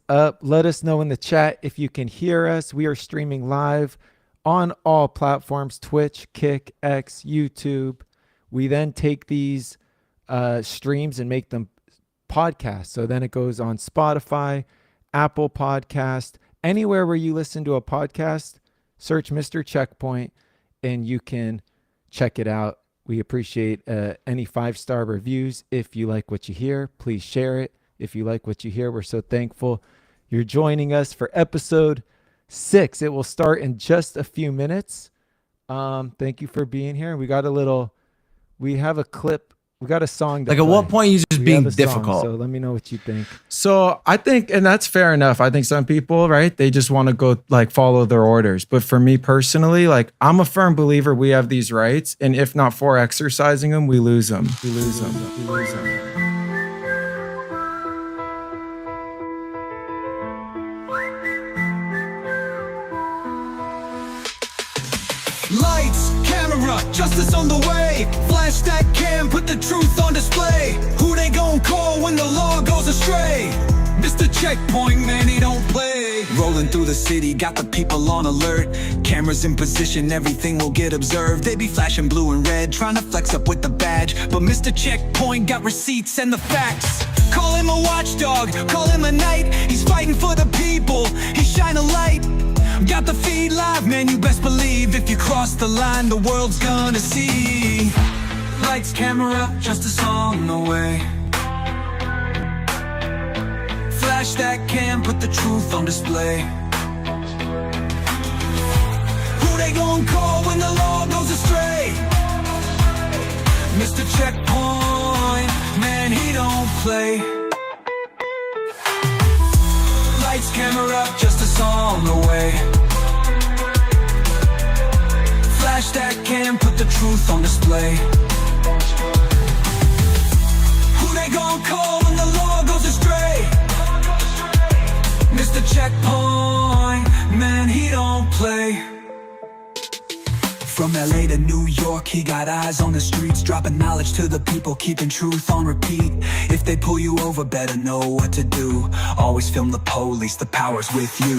up. Let us know in the chat if you can hear us. We are streaming live on all platforms: Twitch, Kick, X, YouTube. We then take these streams and make them podcasts. So then it goes on Spotify, Apple Podcast, anywhere where you listen to a podcast. Search Mr. Checkpoint and you can check it out. We appreciate any 5-star reviews. If you like what you hear, please share it. If you like what you hear, we're so thankful you're joining us for episode 6. It will start in just a few minutes. Thank you for being here. We have a clip. We got a song. Like, at what point are you just being difficult? So let me know what you think. So I think, and that's fair enough. I think some people, right, they just want to go like follow their orders. But for me personally, like, I'm a firm believer we have these rights, and if not for exercising them, we lose them. We lose them. We lose them. Lights, camera, justice on the way. Flash that cam, put the truth on display. Who they gon' call when the law goes astray? Mr. Checkpoint, man, he don't play. Rolling through the city, got the people on alert. Cameras in position, everything will get observed. They be flashing blue and red, trying to flex up with the badge. But Mr. Checkpoint got receipts and the facts. Call him a watchdog, call him a knight. He's fighting for the people, he shine a light. Got the feed live, man, you best believe. If you cross the line, the world's gonna see. Lights, camera, justice on the way. Flash that cam, put the truth on display. Who they gon' call when the law goes astray? Mr. Checkpoint, man, he don't play. Lights, camera, justice on the way. Flash that cam, put the truth on display. Who they gon' call when the law goes astray? Mr. Checkpoint, man, he don't play. From LA to New York, he got eyes on the streets, dropping knowledge to the people, keeping truth on repeat. If they pull you over, better know what to do. Always film the police, the power's with you.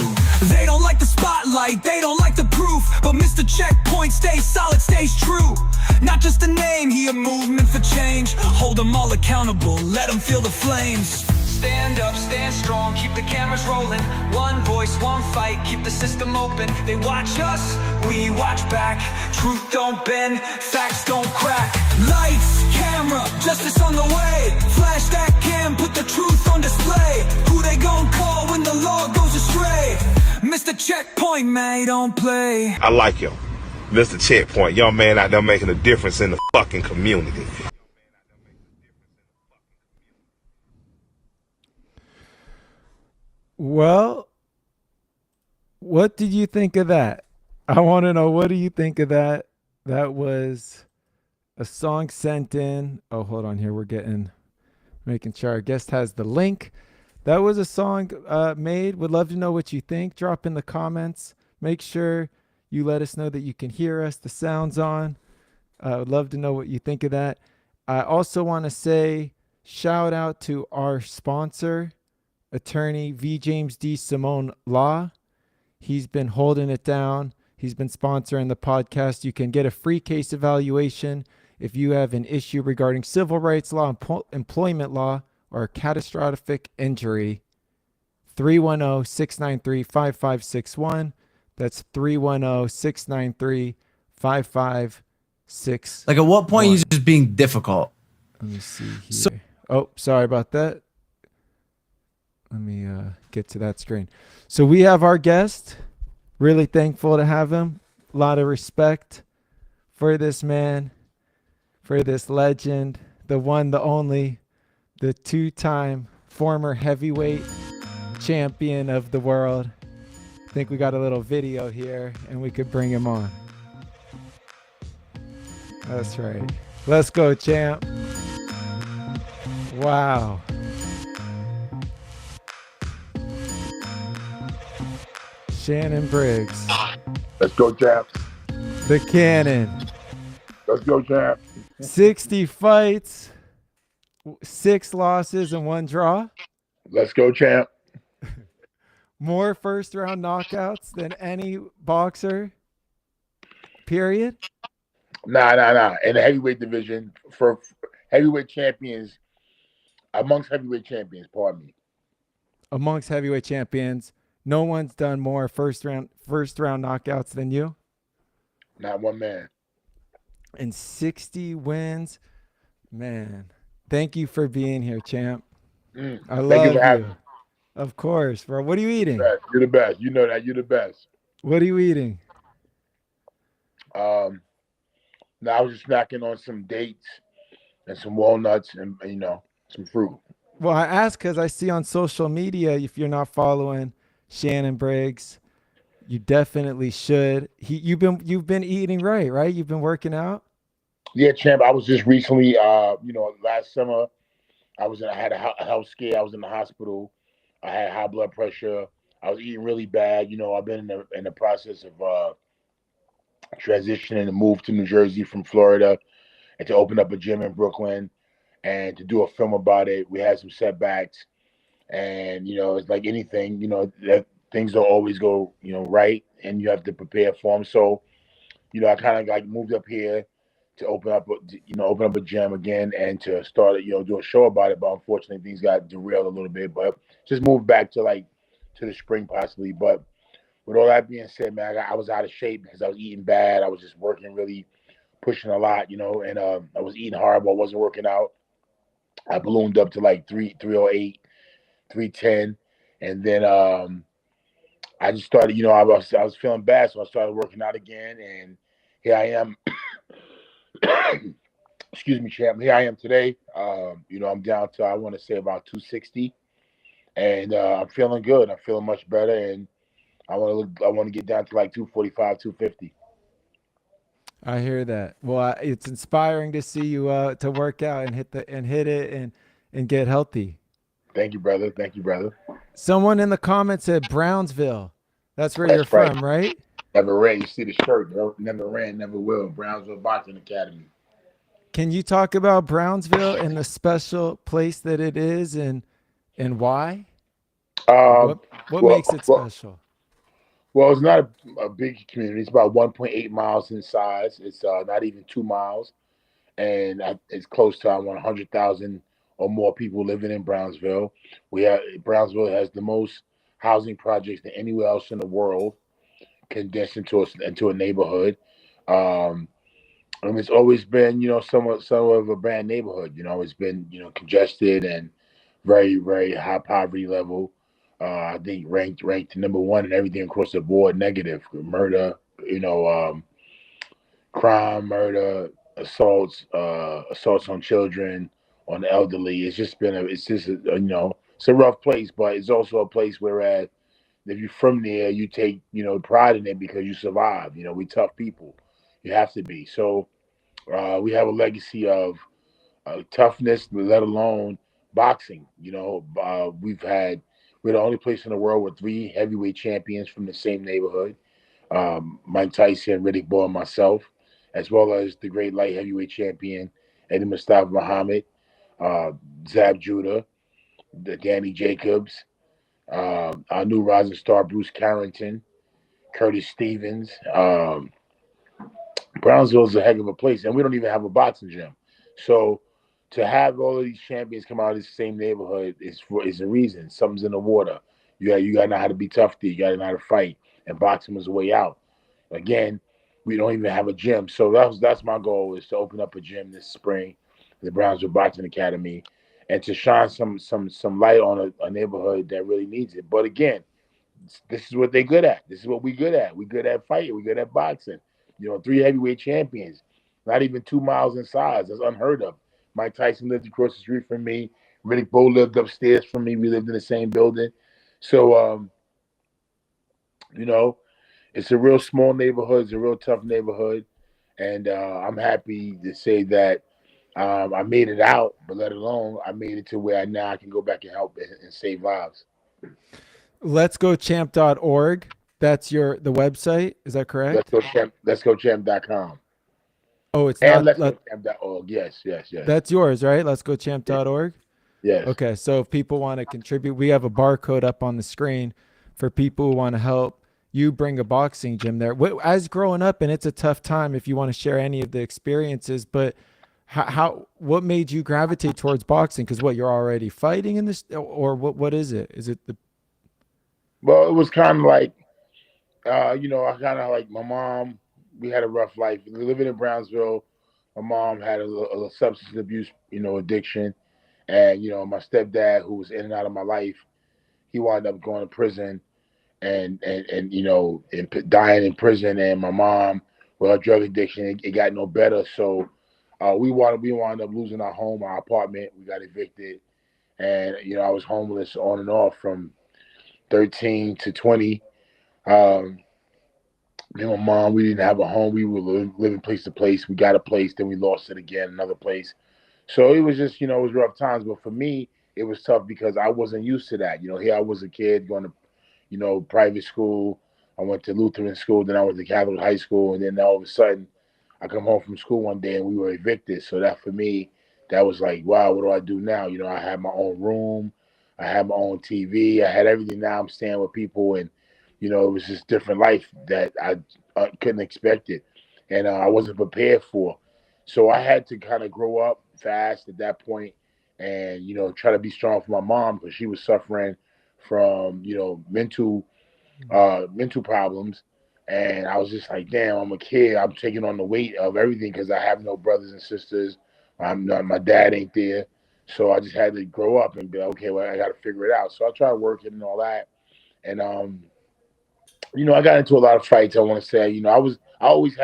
They don't like the spotlight, they don't like the proof, but Mr. Checkpoint stays solid, stays true. Not just a name, he a movement for change. Hold them all accountable, let them feel the flames. Stand up, stand strong, keep the cameras rolling. One voice, one fight, keep the system open. They watch us, we watch back. Truth don't bend, facts don't crack. Lights, camera, justice on the way. Flash that cam, put the truth on display. Who they gon' call when the law goes astray? Mr. Checkpoint, man, he don't play. I like him. Mr. Checkpoint, young man out there making a difference in the fucking community. Well, what did you think of that? I want to know, what do you think of that? That was a song sent in. Oh, hold on here. Making sure our guest has the link. That was a song made. Would love to know what you think. Drop in the comments. Make sure you let us know that you can hear us. The sound's on. I would love to know what you think of that. I also want to say shout out to our sponsor, attorney V. James D. Simone Law. He's been holding it down. He's been sponsoring the podcast. You can get a free case evaluation if you have an issue regarding civil rights law, employment law, or a catastrophic injury. 310-693-5561. That's 310-693-5561. Like, at what point are you just being difficult? Let me see here. Oh, sorry about that. Let me get to that screen. So we have our guest. Really thankful to have him. A lot of respect for this man, for this legend, the one, the only, the 2-time former heavyweight champion of the world. I think we got a little video here and we could bring him on. That's right. Let's go, champ. Wow. Shannon Briggs. Let's go, champ. The Cannon. Let's go, champ. 60 fights, 6 losses and 1 draw. Let's go, champ. More first round knockouts than any boxer. Period. Nah. In the heavyweight division, for heavyweight champions, amongst heavyweight champions, pardon me. Amongst heavyweight champions, no one's done more first round knockouts than you. Not one man. And 60 wins. Man, thank you for being here, champ. I Thank you love for having you. me. Of course, bro. What are you eating? You're the best. You know that. You're the best. What are you eating? Now I was just snacking on some dates and some walnuts and some fruit. Well, I ask because I see on social media, if you're not following Shannon Briggs, you definitely should. You've been eating right? You've been working out. Yeah, champ. I was just recently, last summer, I had a health scare. I was in the hospital. I had high blood pressure. I was eating really bad. I've been in the process of transitioning to move to New Jersey from Florida and to open up a gym in Brooklyn and to do a film about it. We had some setbacks, and it's like anything. That things don't always go right, and you have to prepare for them. So I kind of like moved up here to open up a gym again and to start do a show about it. But unfortunately, things got derailed a little bit. But just moved back to the spring possibly. But with all that being said, man, I was out of shape because I was eating bad. I was just working really, pushing a lot, and I was eating horrible. I wasn't working out. I ballooned up to like 308, 310, and then I just started. I was feeling bad, so I started working out again, and here I am. Excuse me, champ. Here I am today. I'm down to I want to say about 260, and I'm feeling good. I'm feeling much better, and I want to get down to like 245, 250. I hear that. Well, it's inspiring to see you to work out and hit it and get healthy. Thank you, brother. Thank you, brother. Someone in the comments said Brownsville. That's where you're That's right. from, right? Never ran. You see the shirt, bro. Never ran, never will. Brownsville Boxing Academy. Can you talk about Brownsville and the special place that it is and why? Um, What well, makes it well, special? well, it's not a big community. It's about 1.8 miles in size. It's not even 2 miles, and it's close to 100,000 or more people living in Brownsville. Brownsville has the most housing projects than anywhere else in the world, condensed into a neighborhood. Um, and it's always been, somewhat of a bad neighborhood. It's been, congested and very, very high poverty level. I think ranked number one in everything across the board, negative murder, crime, murder, assaults on children, on the elderly. It's a rough place, but it's also a place where if you're from there, you take, pride in it because you survive. We tough people. You have to be. So we have a legacy of toughness, let alone boxing. We're the only place in the world with three heavyweight champions from the same neighborhood. Mike Tyson, Riddick Bowe, and myself, as well as the great light heavyweight champion Eddie Mustafa Muhammad, Zab Judah, the Danny Jacobs, our new rising star Bruce Carrington, Curtis Stevens. Brownsville is a heck of a place, and we don't even have a boxing gym. So to have all of these champions come out of the same neighborhood is a reason. Something's in the water. You got to know how to be tough. You got to know how to fight, and boxing was a way out. Again, we don't even have a gym, so that's my goal is to open up a gym this spring, the Brownsville Boxing Academy, and to shine some light on a neighborhood that really needs it. But again, this is what they're good at. This is what we're good at. We're good at fighting. We're good at boxing. Three heavyweight champions, not even 2 miles in size. That's unheard of. Mike Tyson lived across the street from me. Riddick Bowe lived upstairs from me. We lived in the same building. So, it's a real small neighborhood. It's a real tough neighborhood. And I'm happy to say that I made it out, but let alone I made it to where now I can go back and help and save lives. Let's go champ.org. That's the website. Is that correct? Let's go champ.com. Oh, it's And not. let's go champ.org. Yes. That's yours, right? Let's go champ.org. Yes. Okay. So if people want to contribute, we have a barcode up on the screen. for people who want to help you bring a boxing gym there. As growing up, and it's a tough time if you want to share any of the experiences, but what made you gravitate towards boxing? Because what, you're already fighting in this, or what is it? Is it the Well, it was kind of like, I kind of like my mom. We had a rough life living in Brownsville. My mom had a substance abuse, addiction, and my stepdad, who was in and out of my life, he wound up going to prison and dying in prison. And my mom, with her drug addiction, it got no better. So we wound up losing our home, our apartment. We got evicted, and I was homeless on and off from 13 to 20. Um, Me and my mom, we didn't have a home. We were living place to place. We got a place, then we lost it again, another place. So it was just, it was rough times. But for me, it was tough because I wasn't used to that. Here I was a kid going to, private school. I went to Lutheran school, then I went to Catholic high school, and then all of a sudden, I come home from school one day and we were evicted. So that for me, that was like, wow, what do I do now? I had my own room, I had my own TV, I had everything. Now I'm staying with people, and it was just different life that I couldn't expect it, and I wasn't prepared for. So I had to kind of grow up fast at that point, and try to be strong for my mom because she was suffering from mental problems. And I was just like, damn, I'm a kid. I'm taking on the weight of everything because I have no brothers and sisters. I'm not, my dad ain't there. So I just had to grow up and be like, okay, well, I got to figure it out. So I tried working and all that. And, I got into a lot of fights. I want to say, I always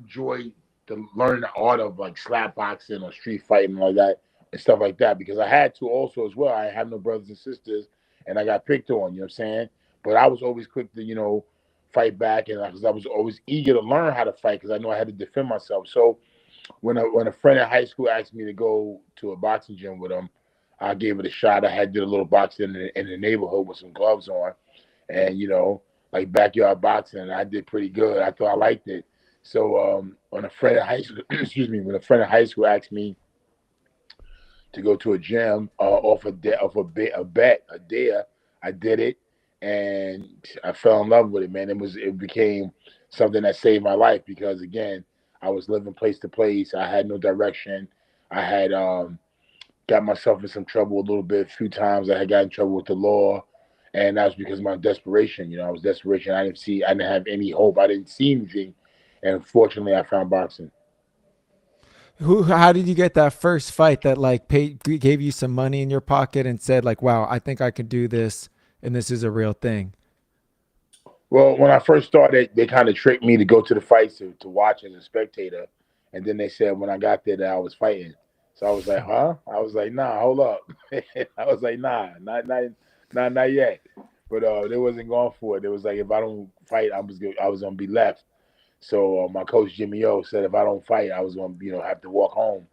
enjoyed learning the art of like slap boxing or street fighting like that and stuff like that because I had to also as well. I have no brothers and sisters, and I got picked on. You know what I'm saying? But I was always quick to fight back, and because I was always eager to learn how to fight because I know I had to defend myself. So when a friend in high school asked me to go to a boxing gym with him, I gave it a shot. I had did a little boxing in the neighborhood with some gloves on, and like backyard boxing, and I did pretty good. I thought I liked it. So when a friend in high school, excuse me, when a friend in high school asked me to go to a gym off a bet a dare, I did it, and I fell in love with it. Man, it became something that saved my life because again, I was living place to place. I had no direction. I had got myself in some trouble a little bit. A few times I had got in trouble with the law, and that was because of my desperation. I was desperation. I didn't have any hope. I didn't see anything, and fortunately, I found boxing. how did you get that first fight that like gave you some money in your pocket and said like, wow, I think I could do this and this is a real thing? Well, when I first started, they kind of tricked me to go to the fights to watch as a spectator, and then they said when I got there that I was fighting. So I was like, huh? I was like, nah, hold up. I was like, nah, not yet. But they wasn't going for it. It was like if I don't fight, I was gonna be left. So my coach Jimmy O said if I don't fight, I was gonna have to walk home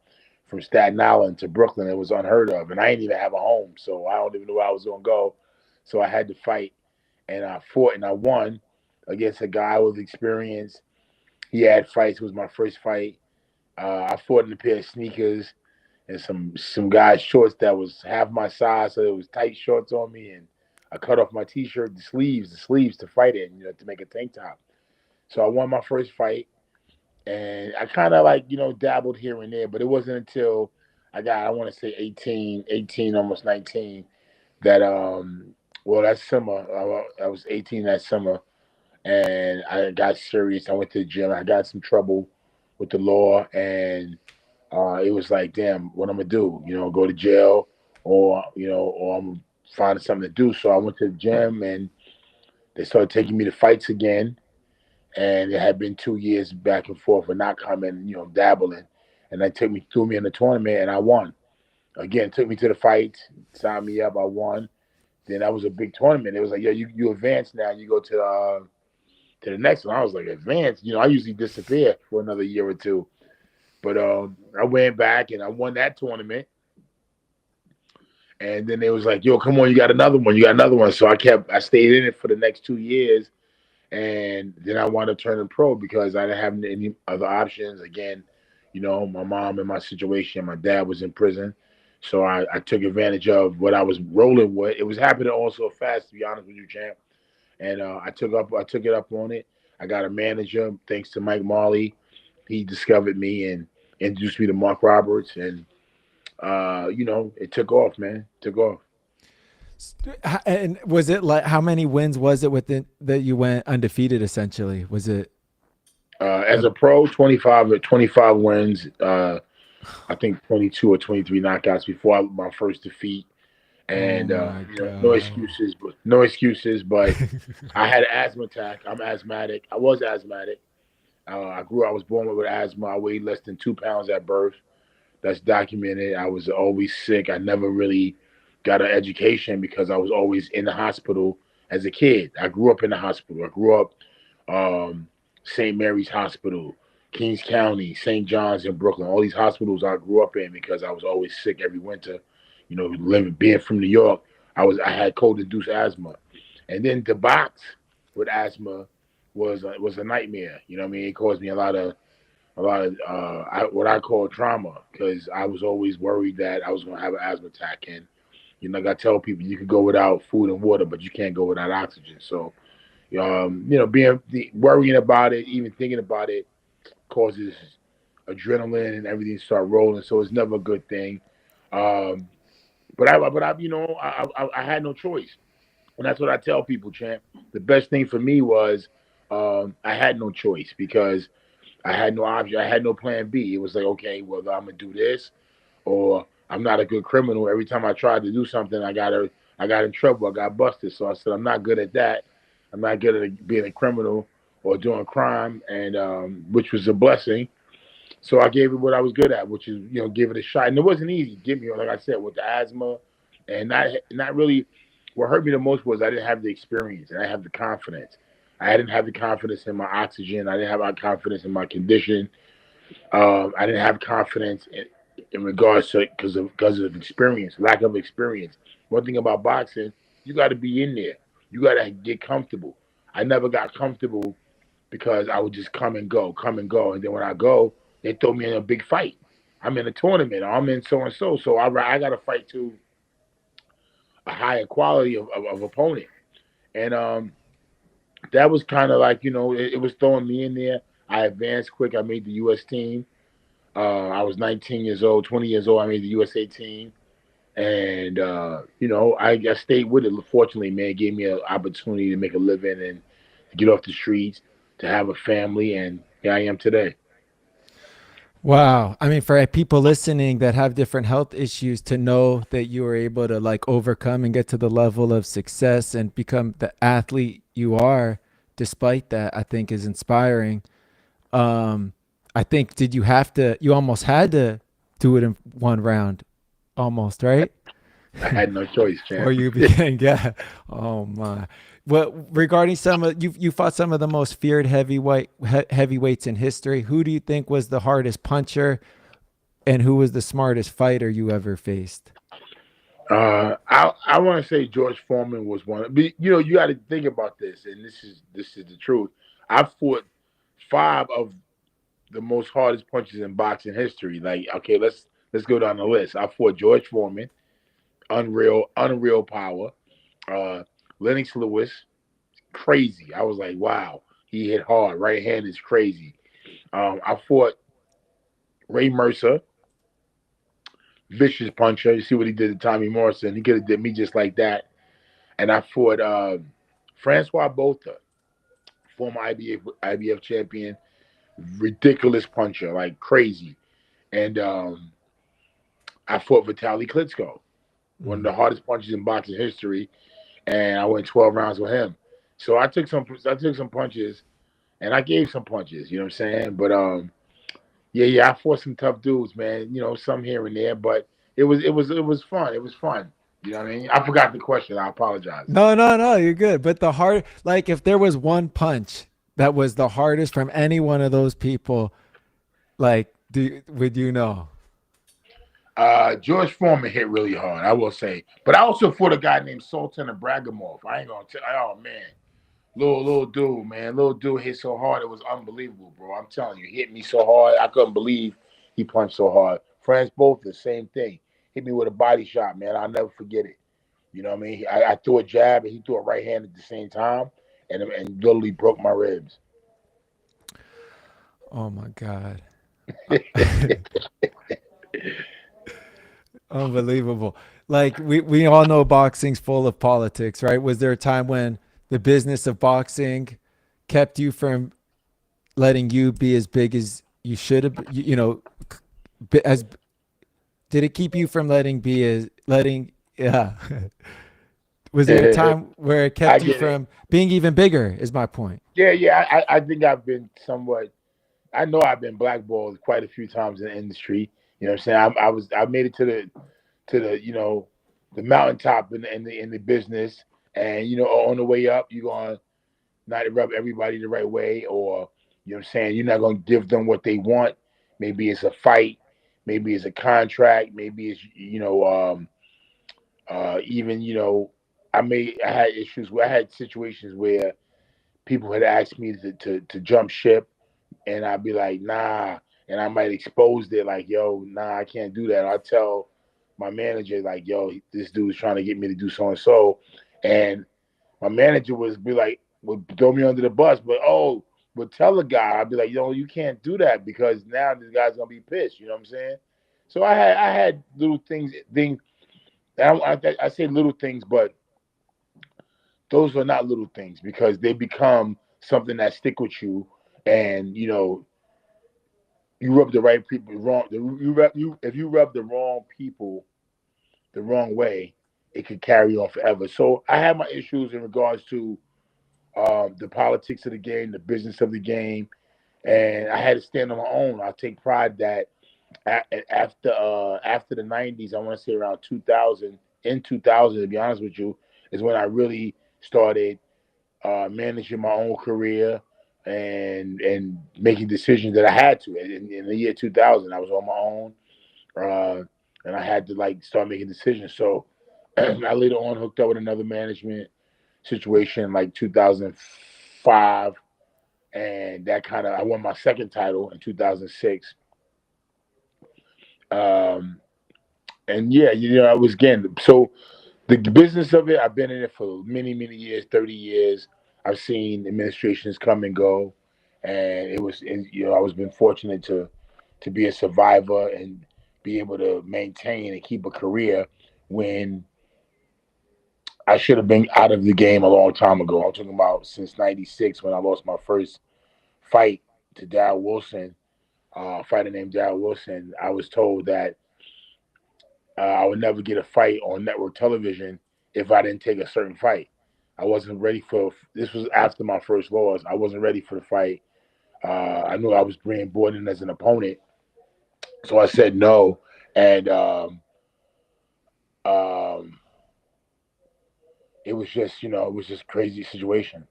from Staten Island to Brooklyn. It was unheard of, and I didn't even have a home, so I don't even know where I was gonna go. So I had to fight, and I fought and I won against a guy with experience. He had fights. It was my first fight. I fought in a pair of sneakers and some guy's shorts that was half my size, so it was tight shorts on me, and I cut off my t-shirt, the sleeves to fight it, to make a tank top. So I won my first fight, and I kind of like dabbled here and there, but it wasn't until I want to say 18, almost 19, that well that summer I was 18 that summer, and I got serious. I went to the gym. I got some trouble with the law, and it was like, damn, what I'm gonna do? Go to jail, or I'm finding something to do. So I went to the gym, and they started taking me to fights again. And it had been 2 years back and forth of not coming, dabbling, and they threw me in the tournament, and I won. Again, took me to the fights, signed me up, I won. Then that was a big tournament. It was like, yeah, you advance now. You go to the next one. I was like, advance. I usually disappear for another year or two. But I went back and I won that tournament. And then they was like, yo, come on, you got another one. You got another one. So I stayed in it for the next 2 years. And then I wound up turning pro because I didn't have any other options. Again, my mom and my situation, my dad was in prison. So I took advantage of what I was rolling with. It was happening also fast, to be honest with you, champ. And I took it up on it. I got a manager, thanks to Mike Marley. He discovered me and introduced me to Mark Roberts, and it took off, man. Took off. And was it like how many wins was it within that you went undefeated? Essentially, was it? As a pro, 25 wins. I think 22 or 23 knockouts before my first defeat. Oh And my no god! excuses, but no excuses. But I had an asthma attack. I'm asthmatic. I was asthmatic. I was born with asthma. I weighed less than 2 pounds at birth. That's documented. I was always sick. I never really got an education because I was always in the hospital as a kid. I grew up in the hospital. I grew up um, St. Mary's Hospital, Kings County, St. John's in Brooklyn. All these hospitals I grew up in because I was always sick every winter. Being from New York, I had cold induced asthma, and then the box with asthma was a nightmare. You know what I mean? It caused me what I call trauma because I was always worried that I was going to have an asthma attack. And like I tell people, you can go without food and water, but you can't go without oxygen. So, worrying about it, even thinking about it, causes adrenaline and everything start rolling. So it's never a good thing. Um, I had no choice, and that's what I tell people, champ. The best thing for me was I had no choice because I had no option. I had no plan B. It was like, okay, well, I'm gonna do this, or I'm not a good criminal. Every time I tried to do something, I got in trouble. I got busted. So I said, I'm not good at that. I'm not good at being a criminal or doing crime, and which was a blessing. So I gave it what I was good at, which is give it a shot. And it wasn't easy. Give me, like I said, with the asthma, and not really. What hurt me the most was I didn't have the experience and I didn't have the confidence. I didn't have the confidence in my oxygen. I didn't have my confidence in my condition. I didn't have confidence in regards to because of experience, lack of experience. One thing about boxing, you got to be in there. You got to get comfortable. I never got comfortable because I would just come and go, and then when I go, they throw me in a big fight. I'm in a tournament. Or I'm in so and so. So I got to fight to a higher quality of opponent, and that was kind of like it was throwing me in there. I advanced quick. I made the U.S. team. I was 19 years old, 20 years old. I made the USA team, and I stayed with it. Fortunately, man, it gave me an opportunity to make a living and to get off the streets, to have a family, and here I am today. Wow. I mean, for people listening that have different health issues, to know that you were able to like overcome and get to the level of success and become the athlete you are, despite that, I think is inspiring. Um, I think you almost had to do it in one round, almost, right? I had no choice, Or champ. you became, yeah. Oh my. What regarding some of you fought some of the most feared heavyweights in history. Who do you think was the hardest puncher, and who was the smartest fighter you ever faced? I want to say George Foreman was one. But, you got to think about this, and this is the truth. I fought five of the most hardest punches in boxing history. Like, okay, let's go down the list. I fought George Foreman, unreal power. Uh, Lennox Lewis, crazy. I was like, wow, he hit hard. Right hand is crazy. I fought Ray Mercer, vicious puncher. You see what he did to Tommy Morrison. He could have did me just like that. And I fought Francois Botha, former IBF champion, ridiculous puncher, like crazy. And I fought Vitaly Klitschko, one of Mm. the hardest punches in boxing history, and I went 12 rounds with him. So I took some punches, and I gave some punches. You know what I'm saying? But yeah, I fought some tough dudes, man. Some here and there, but it was fun. It was fun. You know what I mean? I forgot the question. I apologize. No, no, no, you're good. But like if there was one punch that was the hardest from any one of those people, like, would you know? George Foreman hit really hard, I will say. But I also fought a guy named Sultan Abragamov. I ain't gonna tell. Oh man, little dude, man, little dude hit so hard it was unbelievable, bro. I'm telling you, he hit me so hard I couldn't believe he punched so hard. France both the same thing. hit me with a body shot, man. I'll never forget it. You know what I mean? I threw a jab and he threw a right hand at the same time, and literally broke my ribs. Oh my God. Unbelievable. Like we all know boxing's full of politics, right? Was there a time when the business of boxing kept you from letting you be as big as you should have, you know, as did it keep you from letting be as letting yeah. Was there a time where it I kept you get it. from being even bigger is my point. Yeah, yeah. I think I've been somewhat. I know I've been blackballed quite a few times in the industry. You know what I'm saying? I made it to the the mountaintop in the business, and on the way up, you're gonna not rub everybody the right way, or what I'm saying, you're not gonna give them what they want. Maybe it's a fight, maybe it's a contract, maybe it's even I had issues where I had situations where people had asked me to jump ship, and I'd be like, nah, and I might expose it like, yo, nah, I can't do that. I tell my manager like, yo, this dude's trying to get me to do so and so, and my manager would throw me under the bus, but tell the guy, I'd be like, yo, you can't do that because now this guy's gonna be pissed. You know what I'm saying? So I had little things. I say little things, but those are not little things because they become something that stick with you, and you rub the right people wrong. If you rub the wrong people the wrong way, it could carry on forever. So I have my issues in regards to the politics of the game, the business of the game, and I had to stand on my own. I take pride that after the '90s, I want to say around 2000, in 2000, to be honest with you, is when I really started managing my own career and making decisions that I had to. In the year 2000, I was on my own, and I had to like start making decisions. So I later on hooked up with another management situation like 2005, and that kind of I won my second title in 2006. Um, and yeah, I was again. So the business of it, I've been in it for many years, 30 years. I've seen administrations come and go, and I was been fortunate to be a survivor and be able to maintain and keep a career when I should have been out of the game a long time ago. I'm talking about since '96 when I lost my first fight to Darryl Wilson, a fighter named Darryl Wilson. I was told that I would never get a fight on network television if I didn't take a certain fight. I wasn't ready for this. Was after my first loss. I wasn't ready for the fight. I knew I was being brought in as an opponent, so I said no, and um, it was just it was just a crazy situation.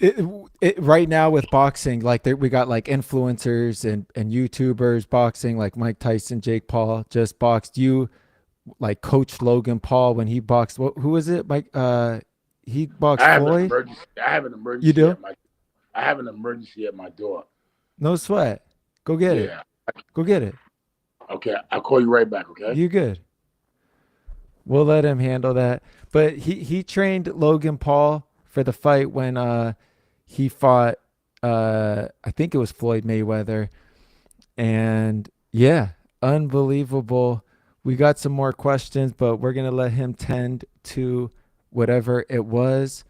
it, right now with boxing, like we got like influencers and YouTubers boxing, like Mike Tyson, Jake Paul just boxed. You like coach Logan Paul when he boxed. Who was it? Mike. He boxed I have an Floyd. emergency. You do? I have an emergency at my door. No sweat. Go get it. Yeah. Go get it. Okay. I'll call you right back. Okay. You good? We'll let him handle that. But he trained Logan Paul for the fight when he fought I think it was Floyd Mayweather. And yeah, unbelievable. We got some more questions, but we're gonna let him tend to whatever it was.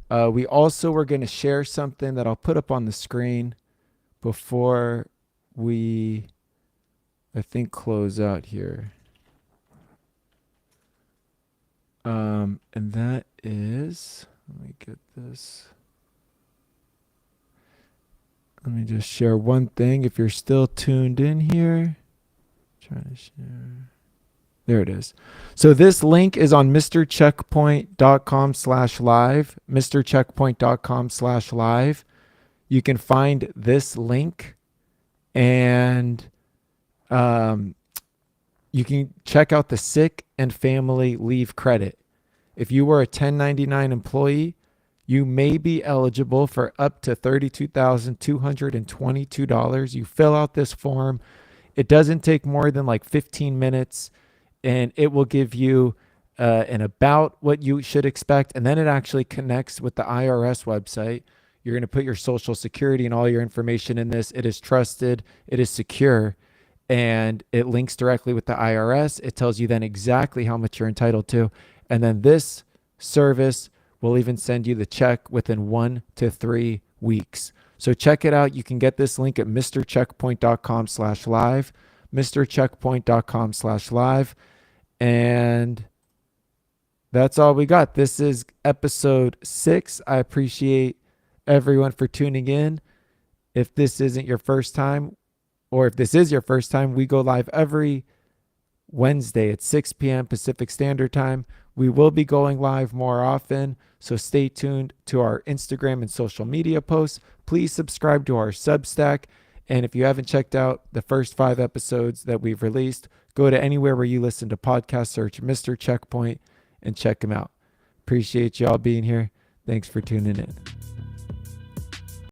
We also were gonna share something that I'll put up on the screen before we I think close out here. And that is, let me get this. Let me just share one thing. If you're still tuned in here, trying to share. There it is. So this link is on MrCheckpoint.com/live, MrCheckpoint.com/live. You can find this link and you can check out the sick and family leave credit. If you were a 1099 employee, you may be eligible for up to $32,222. You fill out this form. It doesn't take more than like 15 minutes, and it will give you an about what you should expect. And then it actually connects with the IRS website. You're going to put your social security and all your information in this. It is trusted, it is secure, and it links directly with the IRS. It tells you then exactly how much you're entitled to. And then this service will even send you the check within 1 to 3 weeks. So check it out. You can get this link at mrcheckpoint.com/live, mrcheckpoint.com/live. And that's all we got. This is episode 6. I appreciate everyone for tuning in. If this isn't your first time, or if this is your first time, we go live every Wednesday at 6 p.m. Pacific Standard Time. We will be going live more often, so stay tuned to our Instagram and social media posts. Please subscribe to our Substack. And if you haven't checked out the first 5 episodes that we've released, go to anywhere where you listen to podcasts, search Mr. Checkpoint, and check them out. Appreciate y'all being here. Thanks for tuning in.